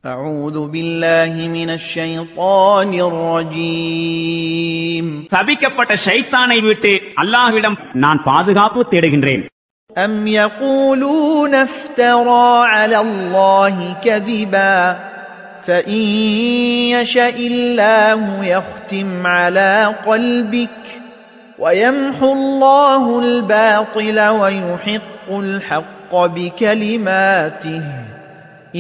أعوذ بالله من الشيطان الرجيم சபிக்கப்பட்ட ஷைத்தானை விட்டு அல்லாஹ்விடம் நான் பாதுகாப்பு தேடுகின்றேன். أم يقولون افترى على الله كذبا فإن يشاء الله يختم على قلبك ويمحو الله الباطل ويحق الحق بكلماته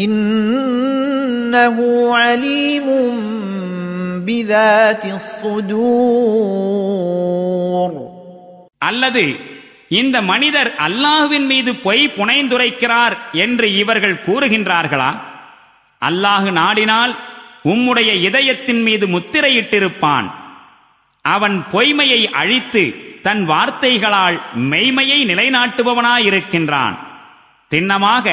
إنه عليم بذات الصدور. அல்லது இந்த மனிதர் அல்லாஹ்வின் மீது பொய் புனைந்துரைக்கிறார் என்று இவர்கள் கூறுகின்றார்களா? அல்லாஹ் நாடினால் உம்முடைய இதயத்தின் மீது முத்திரையிட்டிருப்பான். அவன் பொய்மையை அழித்து தன் வார்த்தைகளால் மெய்மையை நிலைநாட்டுபவனாயிருக்கின்றான். திண்ணமாக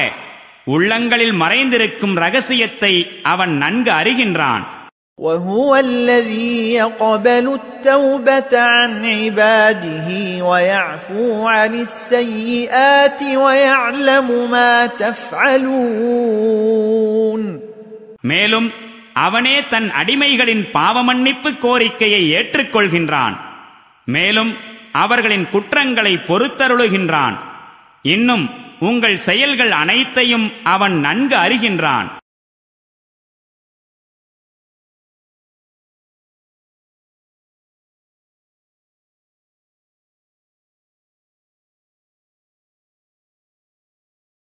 உள்ளங்களில் மறைந்திருக்கும் ரகசியத்தை அவன் நன்கு அறிகின்றான். وهو الذي يقبل التوبة عن عباده ويعفو عن السيئات ويعلم ما تفعلون. மேலும் அவனே தன் அடிமைகளின் பாவமன்னிப்பு கோரிக்கையை ஏற்றுக்கொள்கின்றான். மேலும் அவர்களின் குற்றங்களை பொறுத்தருளுகின்றான். இன்னும் உங்கள் செயல்கள் அனைத்தையும் அவன் நன்கு அறிகின்றான்.